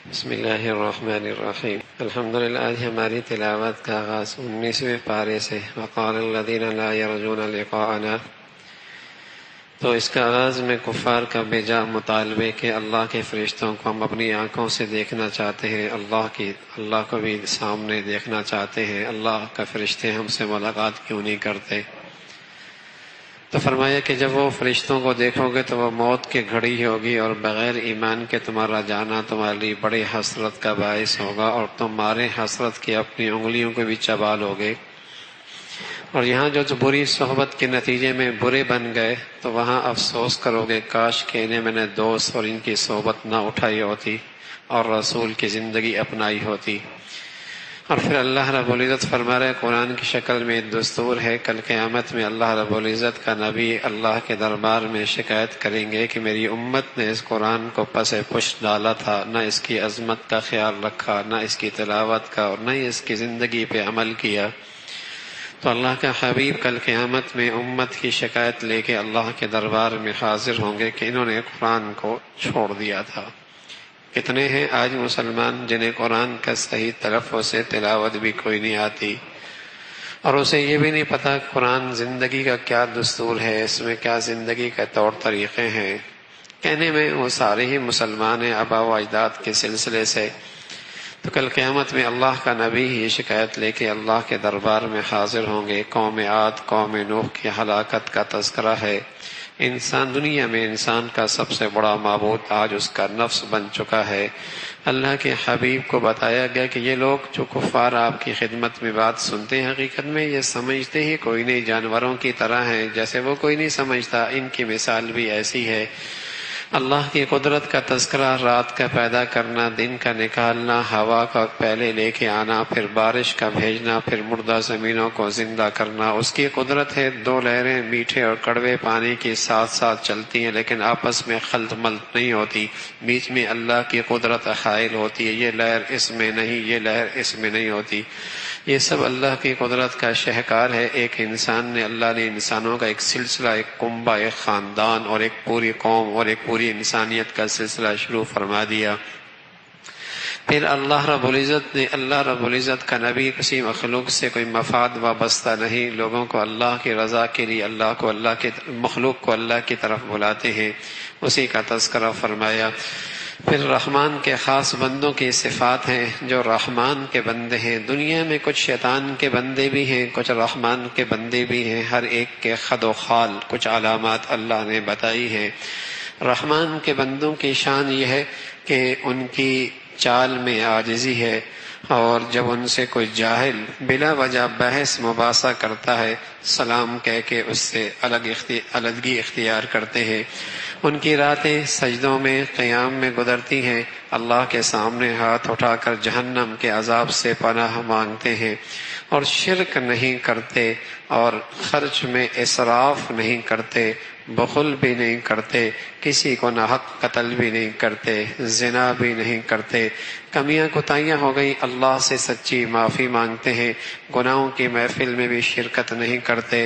بسم اللہ الرحمن الرحیم۔ الحمدللہ آج ہماری تلاوت کا آغاز 19ویں پارے سے وقال الذین لا یرجون لقاءنا، تو اس کا آغاز میں کفار کا بے جا مطالبے کہ اللہ کے فرشتوں کو ہم اپنی آنکھوں سے دیکھنا چاہتے ہیں، اللہ کو بھی سامنے دیکھنا چاہتے ہیں، اللہ کا فرشتے ہم سے ملاقات کیوں نہیں کرتے؟ تو فرمایا کہ جب وہ فرشتوں کو دیکھو گے تو وہ موت کی گھڑی ہوگی، اور بغیر ایمان کے تمہارا جانا تمہارے لیے بڑی حسرت کا باعث ہوگا، اور تمہارے حسرت کی اپنی انگلیوں کو بھی چبا لو گے۔ اور یہاں جو بری صحبت کے نتیجے میں برے بن گئے تو وہاں افسوس کرو گے کاش کہ انہیں میں نے دوست اور ان کی صحبت نہ اٹھائی ہوتی اور رسول کی زندگی اپنائی ہوتی۔ اور پھر اللہ رب العزت فرما رہے قرآن کی شکل میں دستور ہے، کل قیامت میں اللہ رب العزت کا نبی اللہ کے دربار میں شکایت کریں گے کہ میری امت نے اس قرآن کو پس پش ڈالا تھا، نہ اس کی عظمت کا خیال رکھا، نہ اس کی تلاوت کا، اور نہ ہی اس کی زندگی پہ عمل کیا۔ تو اللہ کا حبیب کل قیامت میں امت کی شکایت لے کے اللہ کے دربار میں حاضر ہوں گے کہ انہوں نے قرآن کو چھوڑ دیا تھا۔ کتنے ہیں آج مسلمان جنہیں قرآن کا صحیح تلفظ سے تلاوت بھی کوئی نہیں آتی، اور اسے یہ بھی نہیں پتا قرآن زندگی کا کیا دستور ہے، اس میں کیا زندگی کا طور طریقے ہیں۔ کہنے میں وہ سارے ہی مسلمان ہیں آبا و اجداد کے سلسلے سے۔ تو کل قیامت میں اللہ کا نبی یہ شکایت لے کے اللہ کے دربار میں حاضر ہوں گے۔ قوم عاد قوم نوح کی ہلاکت کا تذکرہ ہے۔ دنیا میں انسان کا سب سے بڑا معبود آج اس کا نفس بن چکا ہے۔ اللہ کے حبیب کو بتایا گیا کہ یہ لوگ جو کفار آپ کی خدمت میں بات سنتے ہیں، حقیقت میں یہ سمجھتے ہی کوئی نہیں، جانوروں کی طرح ہیں، جیسے وہ کوئی نہیں سمجھتا، ان کی مثال بھی ایسی ہے۔ اللہ کی قدرت کا تذکرہ، رات کا پیدا کرنا، دن کا نکالنا، ہوا کا پہلے لے کے آنا، پھر بارش کا بھیجنا، پھر مردہ زمینوں کو زندہ کرنا، اس کی قدرت ہے۔ دو لہریں میٹھے اور کڑوے پانی کی ساتھ ساتھ چلتی ہیں لیکن آپس میں خلط ملط نہیں ہوتی، بیچ میں اللہ کی قدرت حائل ہوتی ہے، یہ لہر اس میں نہیں، یہ لہر اس میں نہیں ہوتی۔ یہ سب اللہ کی قدرت کا شہکار ہے۔ ایک انسان نے، اللہ نے انسانوں کا ایک سلسلہ، ایک کنبہ، ایک خاندان اور ایک پوری قوم اور ایک پوری انسانیت کا سلسلہ شروع فرما دیا۔ پھر اللہ رب العزت کا نبی کسی مخلوق سے کوئی مفاد وابستہ نہیں، لوگوں کو اللہ کی رضا کے لیے مخلوق کو اللہ کی طرف بلاتے ہیں، اسی کا تذکرہ فرمایا۔ پھر رحمان کے خاص بندوں کی صفات ہیں جو رحمان کے بندے ہیں۔ دنیا میں کچھ شیطان کے بندے بھی ہیں، کچھ رحمان کے بندے بھی ہیں، ہر ایک کے خد و خال کچھ علامات اللہ نے بتائی ہیں۔ رحمان کے بندوں کی شان یہ ہے کہ ان کی چال میں عاجزی ہے، اور جب ان سے کوئی جاہل بلا وجہ بحث مباحثہ کرتا ہے، سلام کہہ کے اس سے علیحدگی اختیار کرتے ہیں۔ ان کی راتیں سجدوں میں، قیام میں گزرتی ہیں، اللہ کے سامنے ہاتھ اٹھا کر جہنم کے عذاب سے پناہ مانگتے ہیں، اور شرک نہیں کرتے، اور خرچ میں اسراف نہیں کرتے، بخل بھی نہیں کرتے، کسی کو ناحق قتل بھی نہیں کرتے، زنا بھی نہیں کرتے۔ کمیاں کوتاہیاں ہو گئی، اللہ سے سچی معافی مانگتے ہیں، گناہوں کی محفل میں بھی شرکت نہیں کرتے،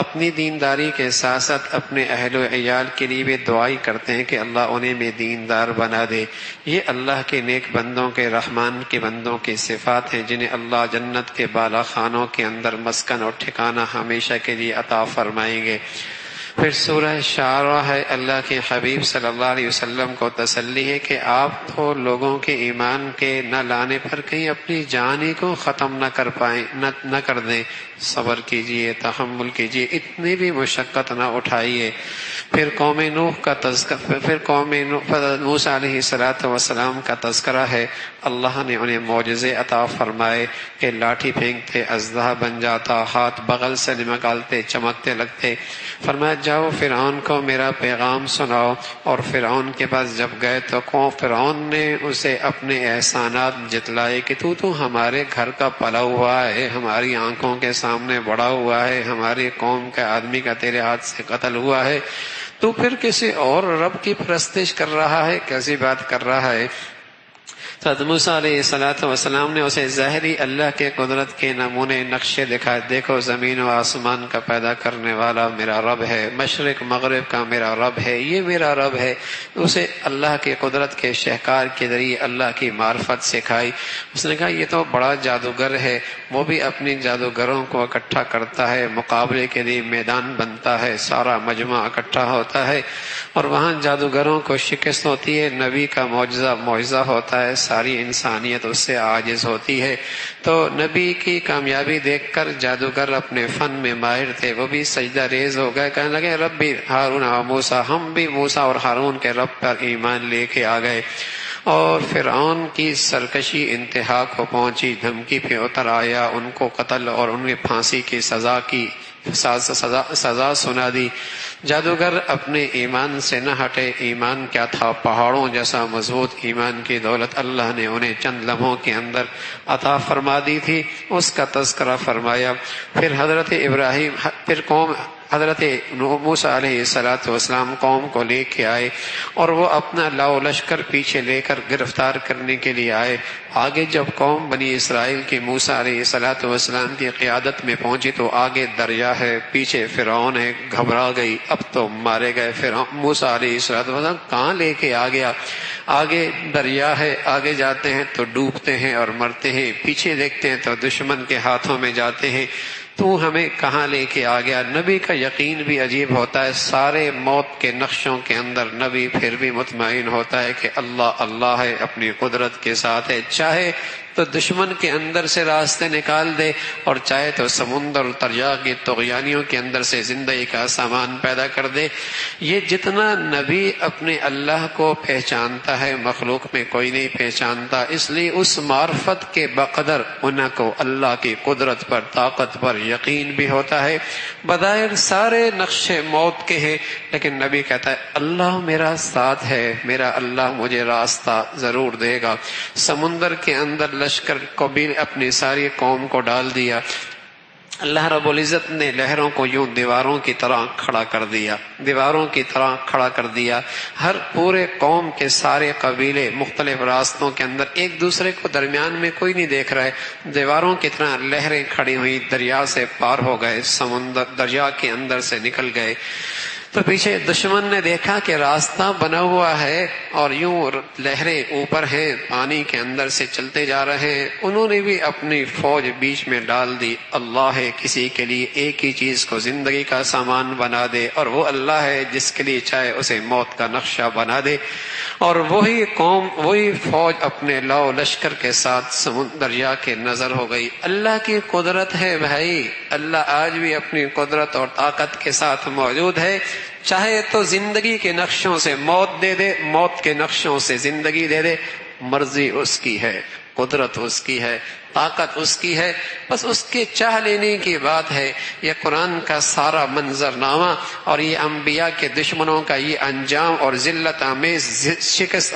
اپنی دینداری کے ساتھ ساتھ اپنے اہل و عیال کے لیے بھی دعائی کرتے ہیں کہ اللہ انہیں بھی دیندار بنا دے۔ یہ اللہ کے نیک بندوں کے، رحمان کے بندوں کی صفات ہیں جنہیں اللہ جنت کے بالا خانوں کے اندر مسکن اور ٹھکانہ ہمیشہ کے لیے عطا فرمائیں گے۔ پھر سورہ شعراء ہے، اللہ کے حبیب صلی اللہ علیہ وسلم کو تسلی ہے کہ آپ تو لوگوں کے ایمان کے نہ لانے پر کہیں اپنی جان ہی کو ختم نہ کر دیں، صبر کیجئے، تحمل کیجئے، اتنی بھی مشقت نہ اٹھائیے۔ پھر قوم موسیٰ علیہ السلام کا تذکرہ ہے، اللہ نے انہیں معجزے عطا فرمائے کہ لاٹھی پھینکتے اژدہا بن جاتا، ہاتھ بغل سے نکالتے چمکتے لگتے، فرمایا جاؤ فرعون کو میرا پیغام سناؤ۔ اور فرعون کے پاس جب گئے تو فرعون نے اسے اپنے احسانات جتلائے کہ تو ہمارے گھر کا پلا ہوا ہے، ہماری آنکھوں کے سامنے بڑا ہوا ہے، ہماری قوم کے آدمی کا تیرے ہاتھ سے قتل ہوا ہے، تو پھر کسی اور رب کی پرستش کر رہا ہے، کیسی بات کر رہا ہے؟ حضرت موسیٰ علیہ السلام نے اسے ظاہری اللہ کے قدرت کے نمونے نقشے دکھائے، دیکھو زمین و آسمان کا پیدا کرنے والا میرا رب ہے، مشرق مغرب کا میرا رب ہے، یہ میرا رب ہے۔ اسے اللہ کی قدرت کے شہکار کے ذریعے اللہ کی معرفت سکھائی۔ اس نے کہا یہ تو بڑا جادوگر ہے، وہ بھی اپنی جادوگروں کو اکٹھا کرتا ہے، مقابلے کے لیے میدان بنتا ہے، سارا مجمع اکٹھا ہوتا ہے اور وہاں جادوگروں کو شکست ہوتی ہے، نبی کا معجزہ ہوتا ہے، ساری انسانیت اس سے عاجز ہوتی ہے۔ تو نبی کی کامیابی دیکھ کر جادوگر اپنے فن میں ماہر تھے، وہ بھی سجدہ ریز ہو گئے، کہنے لگے ربی ہارون و موسیٰ، ہم بھی موسیٰ اور ہارون کے رب پر ایمان لے کے آ گئے۔ اور فرعون کی سرکشی انتہا کو پہنچی، دھمکی پہ اتر آیا، ان کو قتل اور ان کی پھانسی کی سزا سنا دی۔ جادوگر اپنے ایمان سے نہ ہٹے۔ ایمان کیا تھا؟ پہاڑوں جیسا مضبوط ایمان کی دولت اللہ نے انہیں چند لمحوں کے اندر عطا فرما دی تھی، اس کا تذکرہ فرمایا۔ پھر حضرت ابراہیم، پھر قوم حضرت موسیٰ علیہ السلام قوم کو لے کے آئے اور وہ اپنا لاؤ لشکر پیچھے لے کر گرفتار کرنے کے لیے آئے۔ آگے جب قوم بنی اسرائیل کی موسیٰ علیہ السلام کی قیادت میں پہنچی تو آگے دریا ہے، پیچھے فرعون ہے، گھبرا گئی، اب تو مارے گئے۔ فرعون موسیٰ علیہ السلام کہاں لے کے آ گیا؟ آگے دریا ہے، آگے جاتے ہیں تو ڈوبتے ہیں اور مرتے ہیں، پیچھے دیکھتے ہیں تو دشمن کے ہاتھوں میں جاتے ہیں، تو ہمیں کہاں لے کے آ گیا؟ نبی کا یقین بھی عجیب ہوتا ہے، سارے موت کے نقشوں کے اندر نبی پھر بھی مطمئن ہوتا ہے کہ اللہ اللہ ہے، اپنی قدرت کے ساتھ ہے، چاہے تو دشمن کے اندر سے راستے نکال دے اور چاہے تو سمندر دریا کی طغیانیوں کے اندر سے زندگی کا سامان پیدا کر دے۔ یہ جتنا نبی اپنے اللہ کو پہچانتا ہے مخلوق میں کوئی نہیں پہچانتا، اس لیے اس معرفت کے بقدر ان کو اللہ کی قدرت پر، طاقت پر یقین بھی ہوتا ہے۔ بظاہر سارے نقشے موت کے ہیں لیکن نبی کہتا ہے اللہ میرا ساتھ ہے، میرا اللہ مجھے راستہ ضرور دے گا۔ سمندر کے اندر لشکر کو بھی اپنی ساری قوم کو ڈال دیا، اللہ رب العزت نے لہروں کو یوں دیواروں کی طرح کھڑا کر دیا، دیواروں کی طرح کھڑا کر دیا۔ ہر پورے قوم کے سارے قبیلے مختلف راستوں کے اندر ایک دوسرے کو درمیان میں کوئی نہیں دیکھ رہے، دیواروں کی طرح لہریں کھڑی ہوئی، دریا سے پار ہو گئے، سمندر دریا کے اندر سے نکل گئے۔ تو پیچھے دشمن نے دیکھا کہ راستہ بنا ہوا ہے اور یوں لہریں اوپر ہیں، پانی کے اندر سے چلتے جا رہے ہیں، انہوں نے بھی اپنی فوج بیچ میں ڈال دی۔ اللہ ہے کسی کے لیے ایک ہی چیز کو زندگی کا سامان بنا دے اور وہ اللہ ہے جس کے لیے چاہے اسے موت کا نقشہ بنا دے۔ اور وہی قوم، وہی فوج اپنے لاؤ لشکر کے ساتھ دریا کے نظر ہو گئی۔ اللہ کی قدرت ہے بھائی، اللہ آج بھی اپنی قدرت اور طاقت کے ساتھ موجود ہے، چاہے تو زندگی کے نقشوں سے موت دے دے، موت کے نقشوں سے زندگی دے دے، مرضی اس کی ہے، قدرت اس کی ہے، طاقت اس کی ہے، بس اس کے چاہ لینے کی بات ہے۔ یہ قرآن کا سارا منظرنامہ اور یہ انبیاء کے دشمنوں کا یہ انجام اور ذلت آمیز شکست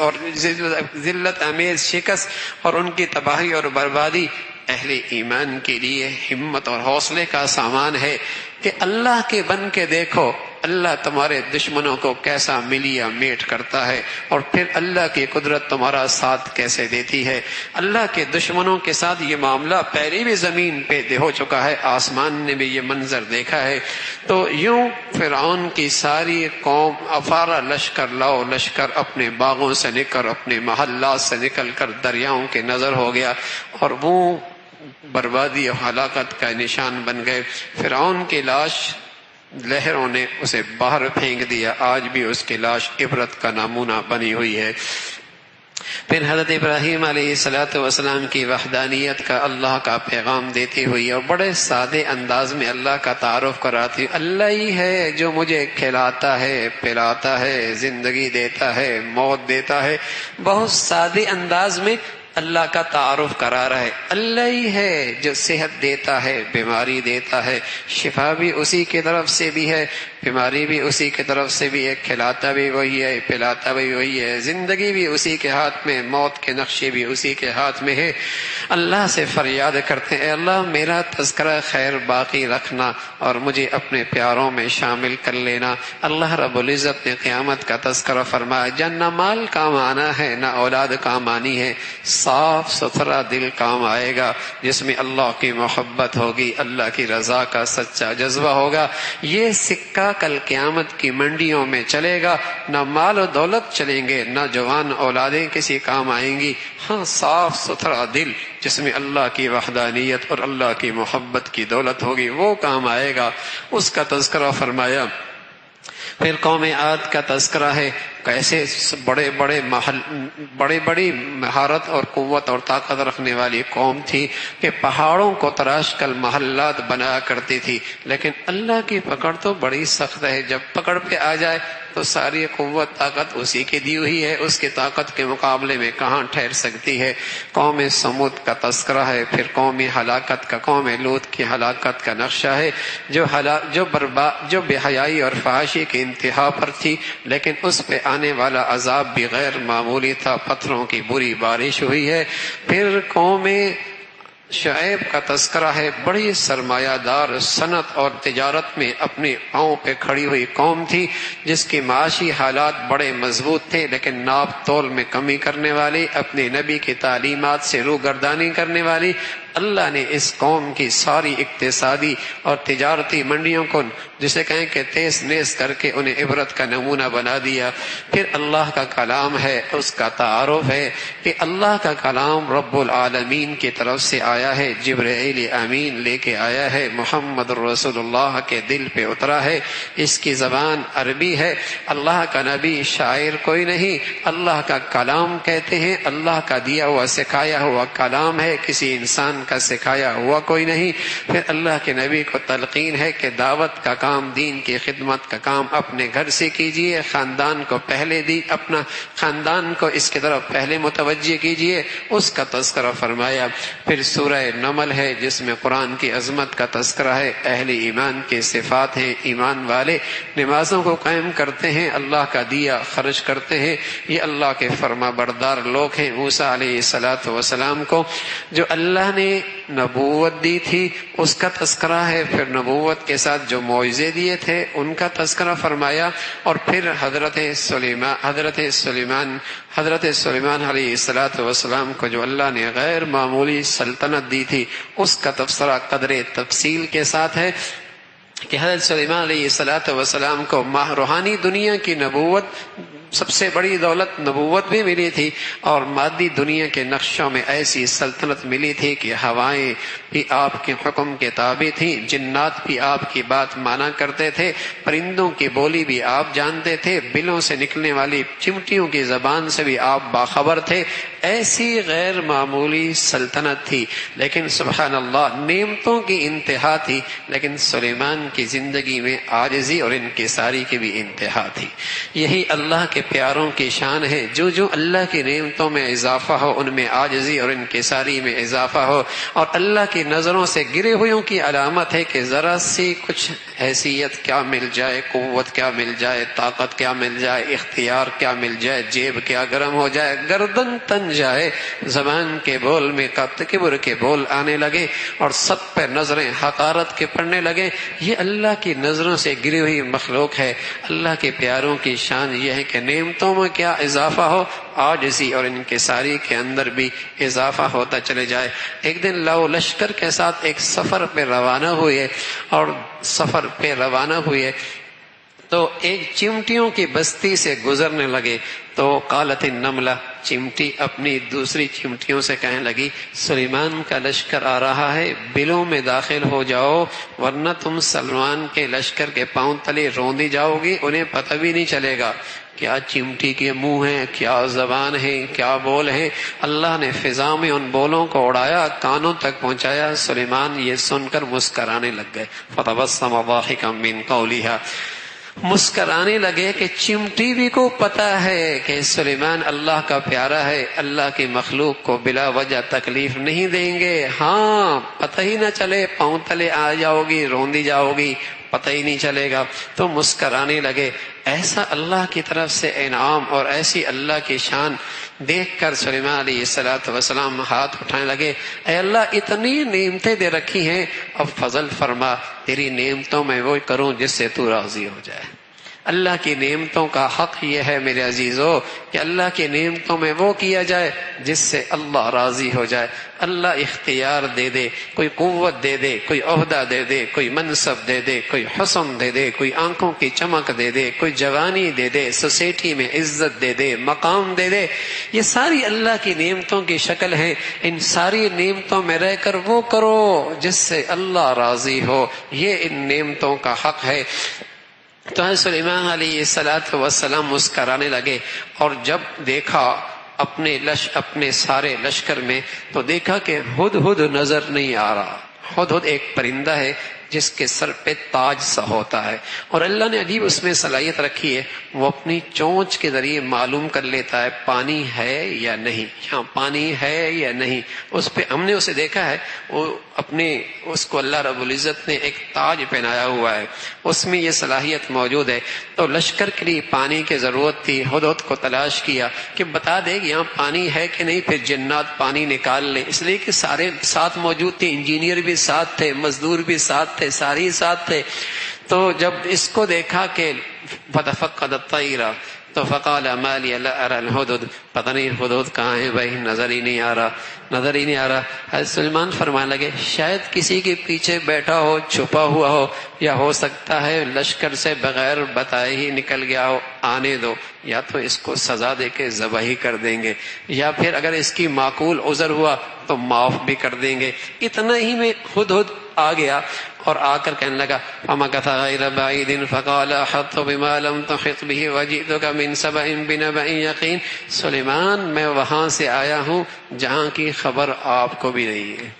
اور ان کی تباہی اور بربادی اہل ایمان کے لیے ہمت اور حوصلے کا سامان ہے کہ اللہ کے بن کے دیکھو اللہ تمہارے دشمنوں کو کیسا ملیا میٹ کرتا ہے، اور پھر اللہ کی قدرت تمہارا ساتھ کیسے دیتی ہے۔ اللہ کے دشمنوں کے ساتھ یہ معاملہ پہلے بھی زمین پہ ہو چکا ہے، آسمان نے بھی یہ منظر دیکھا ہے۔ تو یوں فرعون کی ساری قوم افارا لشکر لاؤ لشکر اپنے باغوں سے نکل، اپنے محلات سے نکل کر دریاؤں کے نظر ہو گیا اور وہ بربادی اور ہلاکت کا نشان بن گئے۔ فرعون کی لاش لہروں نے اسے باہر پھینک دیا، آج بھی اس کی لاش عبرت کا نمونہ بنی ہوئی ہے۔ پھر حضرت ابراہیم علیہ السلام کی وحدانیت کا اللہ کا پیغام دیتی ہوئی اور بڑے سادے انداز میں اللہ کا تعارف کراتی، اللہ ہی ہے جو مجھے کھلاتا ہے، پلاتا ہے، زندگی دیتا ہے، موت دیتا ہے، بہت سادے انداز میں اللہ کا تعارف کرا رہا ہے۔ اللہ ہی ہے جو صحت دیتا ہے، بیماری دیتا ہے، شفا بھی اسی کی طرف سے بھی ہے۔ بیماری بھی اسی کی طرف سے بھی ہے، کھلاتا بھی وہی ہے، پلاتا بھی وہی ہے، زندگی بھی اسی کے ہاتھ میں، موت کے نقشے بھی اسی کے ہاتھ میں ہے۔ اللہ سے فریاد کرتے ہیں اے اللہ میرا تذکرہ خیر باقی رکھنا اور مجھے اپنے پیاروں میں شامل کر لینا۔ اللہ رب العزت نے قیامت کا تذکرہ فرمایا، جہاں نہ مال کام آنا ہے نہ اولاد کام آنی ہے، صاف ستھرا دل کام آئے گا جس میں اللہ کی محبت ہوگی، اللہ کی رضا کا سچا جذبہ ہوگا۔ یہ سکہ کل قیامت کی منڈیوں میں چلے گا، نہ مال و دولت چلیں گے، نہ جوان اولادیں کسی کام آئیں گی، ہاں صاف ستھرا دل جس میں اللہ کی وحدانیت اور اللہ کی محبت کی دولت ہوگی وہ کام آئے گا، اس کا تذکرہ فرمایا۔ پھر قوم عاد کا تذکرہ ہے، کیسے بڑی مہارت اور قوت اور طاقت رکھنے والی قوم تھی کہ پہاڑوں کو تراش کر محلات بنایا کرتی تھی، لیکن اللہ کی پکڑ تو بڑی سخت ہے، جب پکڑ پہ آ جائے تو ساری قوت طاقت اسی کی دی ہوئی ہے، اس کی طاقت کے مقابلے میں کہاں ٹھہر سکتی ہے۔ قوم سمود کا تذکرہ ہے، پھر قوم ہلاکت کا، قوم لوط کی ہلاکت کا نقشہ ہے، جو بے حیائی اور فحاشی کی انتہا پر تھی، لیکن اس پہ آنے والا عذاب بھی غیر معمولی تھا، پتھروں کی بری بارش ہوئی ہے۔ پھر قوم شعیب کا تذکرہ ہے، بڑی سرمایہ دار صنعت اور تجارت میں اپنے پاؤں پہ کھڑی ہوئی قوم تھی، جس کی معاشی حالات بڑے مضبوط تھے، لیکن ناپ تول میں کمی کرنے والی، اپنے نبی کی تعلیمات سے روگردانی کرنے والی۔ اللہ نے اس قوم کی ساری اقتصادی اور تجارتی منڈیوں کو جسے کہیں کہ تیز نیز کر کے انہیں عبرت کا نمونہ بنا دیا۔ پھر اللہ کا کلام ہے، اس کا تعارف ہے کہ اللہ کا کلام رب العالمین کی طرف سے آیا ہے، جبرائیل امین لے کے آیا ہے، محمد رسول اللہ کے دل پہ اترا ہے، اس کی زبان عربی ہے۔ اللہ کا نبی شاعر کوئی نہیں، اللہ کا کلام کہتے ہیں، اللہ کا دیا ہوا سکھایا ہوا کلام ہے، کسی انسان کا سکھایا ہوا کوئی نہیں۔ پھر اللہ کے نبی کو تلقین ہے کہ دعوت کا کام، دین کی خدمت کا کام اپنے گھر سے کیجئے، خاندان کو پہلے اپنا خاندان کو اس کی طرف پہلے متوجہ کیجئے، اس کا تذکرہ فرمایا۔ پھر سورہ نمل ہے جس میں قرآن کی عظمت کا تذکرہ ہے، اہل ایمان کے صفات ہیں، ایمان والے نمازوں کو قائم کرتے ہیں، اللہ کا دیا خرچ کرتے ہیں، یہ اللہ کے فرما بردار لوگ ہیں۔ موسیٰ علیہ السلام کو جو اللہ نے نبوت دی تھی اس کا تذکرہ ہے، پھر نبوت کے ساتھ جو معجزے دیے تھے ان کا تذکرہ فرمایا، اور پھر حضرت سلیمان علیہ السلام کو جو اللہ نے غیر معمولی سلطنت دی تھی اس کا تبصرہ قدر تفصیل کے ساتھ ہے کہ حضرت سلیمان علیہ السلام کو روحانی دنیا کی نبوت، سب سے بڑی دولت نبوت بھی ملی تھی، اور مادی دنیا کے نقشوں میں ایسی سلطنت ملی تھی کہ ہوائیں بھی آپ کے حکم کے تابع تھیں، جنات بھی آپ کی بات مانا کرتے تھے، پرندوں کی بولی بھی آپ جانتے تھے، بلوں سے نکلنے والی چمٹیوں کی زبان سے بھی آپ باخبر تھے۔ ایسی غیر معمولی سلطنت تھی، لیکن سبحان اللہ نعمتوں کی انتہا تھی، لیکن سلیمان کی زندگی میں عاجزی اور انکساری کی بھی انتہا تھی۔ یہی اللہ کے پیاروں کی شان ہے، جو اللہ کی نعمتوں میں اضافہ ہو ان میں عاجزی اور انکساری میں اضافہ ہو، اور اللہ کی نظروں سے گرے ہوئوں کی علامت ہے کہ ذرا سی کچھ حیثیت کیا مل جائے، قوت کیا مل جائے، طاقت کیا مل جائے، اختیار کیا مل جائے، جیب کیا گرم ہو جائے، گردن تن جائے، زبان کے بول میں کبر کے بول آنے لگے اور سب پہ نظریں حقارت کے پڑنے لگے، یہ اللہ کی نظروں سے گری ہوئی مخلوق ہے۔ اللہ کے پیاروں کی شان یہ ہے کہ نعمتوں میں کیا اضافہ ہو، عاجزی اور انکساری کے اندر بھی اضافہ ہوتا چلے جائے۔ ایک دن لو لشکر کے ساتھ ایک سفر پہ روانہ ہوئے تو ایک چمٹیوں کی بستی سے گزرنے لگے تو قالت النملہ، چمٹی اپنی دوسری چمٹیوں سے کہنے لگی سلیمان کا لشکر آ رہا ہے، بلوں میں داخل ہو جاؤ ورنہ تم سلمان کے لشکر کے پاؤں تلے روندی جاؤ گی، انہیں پتہ بھی نہیں چلے گا کیا چمٹی کے منہ ہیں، کیا زبان ہے، کیا بول ہیں۔ اللہ نے فضا میں ان بولوں کو اڑایا، کانوں تک پہنچایا، سلیمان یہ سن کر مسکرانے لگ گئے، فتبسم ضاحکا من قولها، مسکرانے لگے کہ چمٹی بھی کو پتا ہے کہ سلیمان اللہ کا پیارا ہے، اللہ کی مخلوق کو بلا وجہ تکلیف نہیں دیں گے، ہاں پتہ ہی نہ چلے، پاؤں تلے آ جاؤ گی، روندی جاؤ گی، پتہ ہی نہیں چلے گا، تو مسکرانے لگے۔ ایسا اللہ کی طرف سے انعام اور ایسی اللہ کی شان دیکھ کر سلیمان علیہ السلام ہاتھ اٹھانے لگے، اے اللہ اتنی نعمتیں دے رکھی ہیں، اب فضل فرما، تیری نعمتوں میں وہ کروں جس سے تو راضی ہو جائے۔ اللہ کی نعمتوں کا حق یہ ہے میرے عزیزو کہ اللہ کی نعمتوں میں وہ کیا جائے جس سے اللہ راضی ہو جائے۔ اللہ اختیار دے دے، کوئی قوت دے دے، کوئی عہدہ دے دے، کوئی منصب دے دے، کوئی حسن دے دے، کوئی آنکھوں کی چمک دے دے، کوئی جوانی دے دے، سوسائٹی میں عزت دے دے، مقام دے دے، یہ ساری اللہ کی نعمتوں کی شکل ہے۔ ان ساری نعمتوں میں رہ کر وہ کرو جس سے اللہ راضی ہو، یہ ان نعمتوں کا حق ہے۔ تو سلیمان علیہ السلام مسکرانے لگے، اور جب دیکھا اپنے سارے لشکر میں تو دیکھا کہ ہدہد نظر نہیں آ رہا۔ ہدہد ایک پرندہ ہے جس کے سر پہ تاج سا ہوتا ہے، اور اللہ نے عجیب اس میں صلاحیت رکھی ہے، وہ اپنی چونچ کے ذریعے معلوم کر لیتا ہے پانی ہے یا نہیں، یہاں پانی ہے یا نہیں۔ اس پہ ہم نے اسے دیکھا ہے، وہ اس کو اللہ رب العزت نے ایک تاج پہنایا ہوا ہے، اس میں یہ صلاحیت موجود ہے۔ تو لشکر کے لیے پانی کی ضرورت تھی، ہدہد کو تلاش کیا کہ بتا دے کہ یہاں پانی ہے کہ نہیں، پھر جنات پانی نکال لیں، اس لیے کہ سارے ساتھ موجود تھے، انجینئر بھی ساتھ تھے، مزدور بھی ساتھ تھے، ساری ساتھ تھے۔ تو جب اس کو دیکھا کہ فتفقد الطیر تو فقال ما لی لا ارى الهدهد، پتہ نہیں ہدہد کہاں ہے بھائی، نظر ہی نہیں آ رہا۔ حضرت سلیمان فرمانے لگے شاید کسی کے پیچھے بیٹھا ہو، چھپا ہوا ہو، یا ہو سکتا ہے لشکر سے بغیر بتائے ہی نکل گیا ہو، آنے دو، یا تو اس کو سزا دے کے ذبح ہی کر دیں گے، یا پھر اگر اس کی معقول عذر ہوا تو معاف بھی کر دیں گے۔ اتنا ہی میں ہدہد آ گیا اور آ کر کہنے لگا فمکث غیر بعید فقال احطت بما لم تحط به وجئتك من سبأ بنبأ یقین، سلیمان میں وہاں سے آیا ہوں جہاں کی خبر آپ کو بھی نہیں ہے۔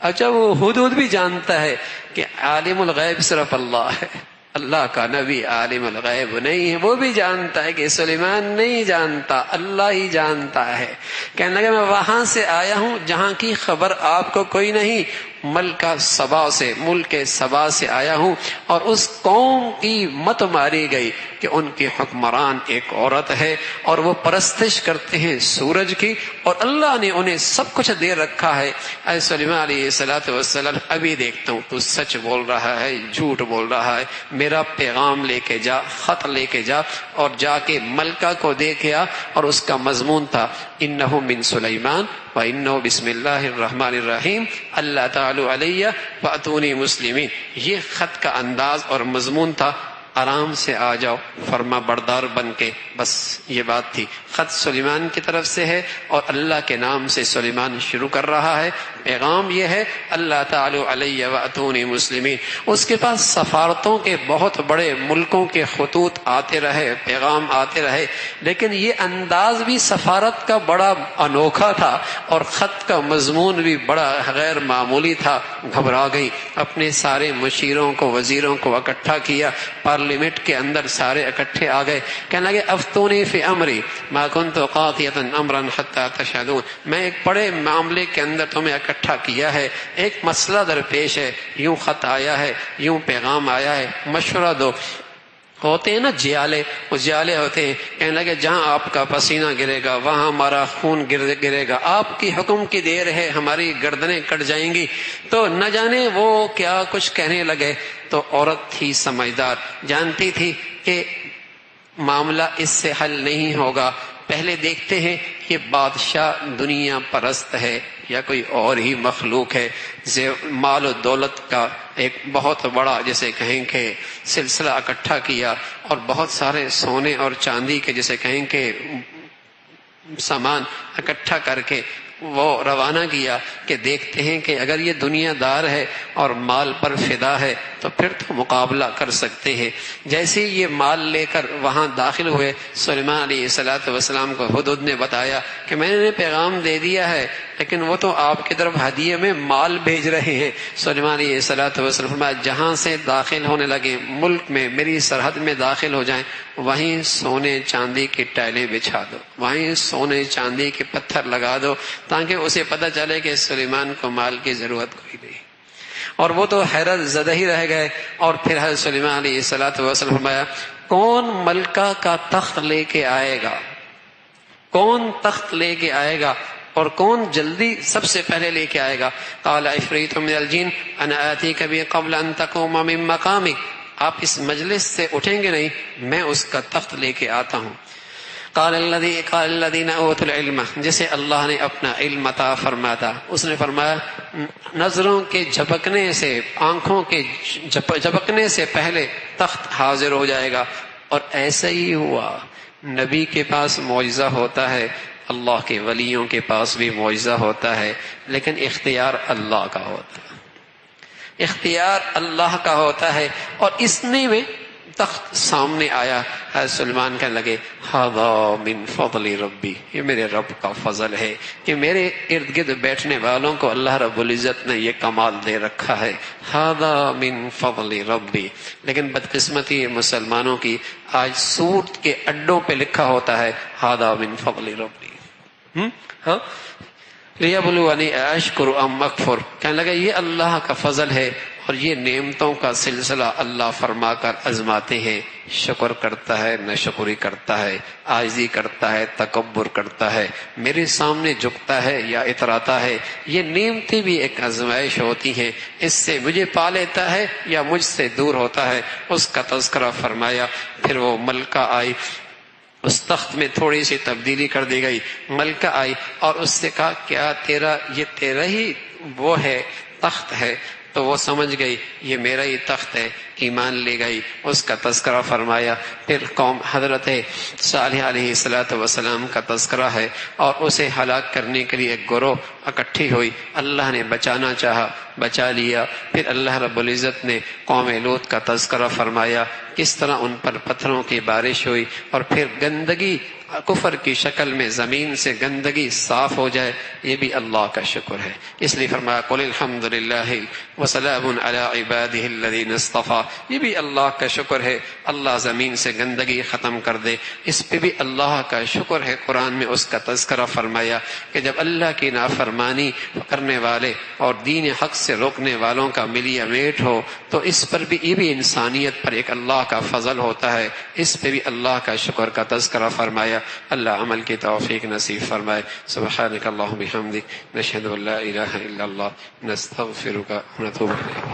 اچھا وہ ہدہد بھی جانتا ہے کہ عالم الغیب صرف اللہ ہے، اللہ کا نبی عالم الغیب نہیں ہے، وہ بھی جانتا ہے کہ سلیمان نہیں جانتا، اللہ ہی جانتا ہے۔ کہنے لگا میں وہاں سے آیا ہوں جہاں کی خبر آپ کو کوئی نہیں، ملک سبا سے آیا ہوں، اور اس قوم کی مت ماری گئی کہ ان کی حکمران ایک عورت ہے اور وہ پرستش کرتے ہیں سورج کی، اور اللہ نے انہیں سب کچھ دے رکھا ہے۔ اے سلیمان علیہ السلام ابھی دیکھتا ہوں تو سچ بول رہا ہے جھوٹ بول رہا ہے، میرا پیغام لے کے جا، خط لے کے جا، اور جا کے ملکہ کو دے کے آ، اور اس کا مضمون تھا انہ من سلیمان وَإِنَّهُ بسم اللہ الرحمن الرحیم اللہ تعالی علیہ فأتونی مسلمین۔ یہ خط کا انداز اور مضمون تھا، آرام سے آ جاؤ فرما بردار بن کے، بس یہ بات تھی۔ خط سلیمان کی طرف سے ہے اور اللہ کے نام سے سلیمان شروع کر رہا ہے، پیغام یہ ہے اللہ تعالی علیہ واتونی مسلمین۔ اس کے پاس سفارتوں کے بہت بڑے ملکوں کے خطوط آتے رہے، پیغام آتے رہے، لیکن یہ انداز بھی سفارت کا بڑا انوکھا تھا اور خط کا مضمون بھی بڑا غیر معمولی تھا۔ گھبرا گئی، اپنے سارے مشیروں کو، وزیروں کو اکٹھا کیا، پارلیمنٹ کے اندر سارے اکٹھے آ گئے، کہنے لگے افتونی فی امری ما کنت قاطعۃ امرا حتی تشہدون، میں ایک بڑے معاملے کے اندر تمہیں اکٹھا کیا ہے، ایک مسئلہ درپیش ہے، یوں خط آیا ہے، یوں پیغام آیا ہے، مشورہ دو۔ ہوتے ہیں نا جیالے، وہ جیالے ہوتے ہیں، کہنے لگے جہاں آپ کا پسینہ گرے گا وہاں ہمارا خون گرے گا، آپ کی حکم کی دیر ہے، ہماری گردنیں کٹ جائیں گی۔ تو نہ جانے وہ کیا کچھ کہنے لگے۔ تو عورت تھی سمجھدار، جانتی تھی کہ معاملہ اس سے حل نہیں ہوگا، پہلے دیکھتے ہیں یہ بادشاہ دنیا پرست ہے یا کوئی اور ہی مخلوق ہے، مال و دولت کا ایک بہت بڑا جیسے کہیں کہ سلسلہ اکٹھا کیا، اور بہت سارے سونے اور چاندی کے جیسے کہیں کہ سامان اکٹھا کر کے وہ روانہ کیا کہ دیکھتے ہیں کہ اگر یہ دنیا دار ہے اور مال پر فدا ہے تو پھر تو مقابلہ کر سکتے ہیں۔ جیسے یہ مال لے کر وہاں داخل ہوئے، سلیمان علیہ السلام کو ہدہد نے بتایا کہ میں نے پیغام دے دیا ہے لیکن وہ تو آپ کی طرف ہدیے میں مال بھیج رہے ہیں۔ سلیمان علیہ السلام فرمایا جہاں سے داخل ہونے لگے ملک میں، میری سرحد میں داخل ہو جائیں، وہیں سونے چاندی کی ٹائلیں بچھا دو، وہیں سونے چاندی کے پتھر لگا دو، تاکہ اسے پتہ چلے کہ سلیمان کو مال کی ضرورت کوئی نہیں۔ اور وہ تو حیرت زدہ ہی رہ گئے. اور پھر حضرت سلیمان علیہ الصلوۃ والسلام فرمایا کون ملکہ کا تخت لے کے آئے گا، کون تخت لے کے آئے گا اور کون جلدی سب سے پہلے لے کے آئے گا؟ قال عفریت من الجن انا آتیک به قبل ان تقوم من مقامک، آپ اس مجلس سے اٹھیں گے نہیں، میں اس کا تخت لے کے آتا ہوں. قال الذين اوتوا العلم، جسے اللہ نے اپنا علم عطا فرمایا تھا، اس نے فرمایا نظروں کے جھپکنے سے، آنکھوں کے جھپکنے سے پہلے تخت حاضر ہو جائے گا. اور ایسا ہی ہوا. نبی کے پاس معجزہ ہوتا ہے، اللہ کے ولیوں کے پاس بھی معجزہ ہوتا ہے، لیکن اختیار اللہ کا ہوتا ہے، اختیار اللہ کا ہوتا ہے. اور اس نے میں تخت سامنے آیا. حضرت سلیمان کہنے لگے ھذا من فضل ربی، یہ میرے رب کا فضل ہے کہ میرے ارد گرد بیٹھنے والوں کو اللہ رب العزت نے یہ کمال دے رکھا ہے. ھذا من فضل ربی. لیکن بدقسمتی مسلمانوں کی، آج سوٹ کے اڈوں پہ لکھا ہوتا ہے ھذا من فضل ربی، ہاں لیبلونی اشکر ام اکفر. کہنے لگا یہ اللہ کا فضل ہے اور یہ نعمتوں کا سلسلہ اللہ فرما کر آزماتے ہیں. شکر کرتا ہے، نہ شکری کرتا ہے، عاجزی کرتا ہے، تکبر کرتا ہے، میرے سامنے جھکتا ہے یا اتراتا ہے. یہ نعمتیں بھی ایک آزمائش ہوتی ہیں، اس سے مجھے پا لیتا ہے یا مجھ سے دور ہوتا ہے، اس کا تذکرہ فرمایا. پھر وہ ملکہ آئی، اس تخت میں تھوڑی سی تبدیلی کر دی گئی. ملکہ آئی اور اس سے کہا کیا یہ تیرا ہی وہ ہے تخت ہے؟ تو وہ سمجھ گئی یہ میرا ہی تخت ہے، ایمان لے گئی. اس کا تذکرہ فرمایا. پھر قوم حضرت صالح علیہ السلام کا تذکرہ ہے، اور اسے ہلاک کرنے کے لیے ایک گروہ اکٹھی ہوئی. اللہ نے بچانا چاہا، بچا لیا. پھر اللہ رب العزت نے قوم لوط کا تذکرہ فرمایا، کس طرح ان پر پتھروں کی بارش ہوئی اور پھر گندگی کفر کی شکل میں زمین سے گندگی صاف ہو جائے. یہ بھی اللہ کا شکر ہے. اس لیے فرمایا قل الحمد للہ وسلام علی عبادہ الذین اصطفیٰ. یہ بھی اللہ کا شکر ہے، اللہ زمین سے گندگی ختم کر دے. اس پہ بھی اللہ کا شکر ہے. قرآن میں اس کا تذکرہ فرمایا کہ جب اللہ کی نافرمانی کرنے والے اور دین حق سے روکنے والوں کا ملیا میٹ ہو تو اس پر بھی، یہ بھی انسانیت پر ایک اللہ کا فضل ہوتا ہے. اس پہ بھی اللہ کا شکر کا تذکرہ فرمایا. اللہ عمل کی توفیق نصیب فرمائے. سبحانک اللہم بحمدک، نشہد ان لا الہ الا اللہ، نستغفرک ونتوب الیک.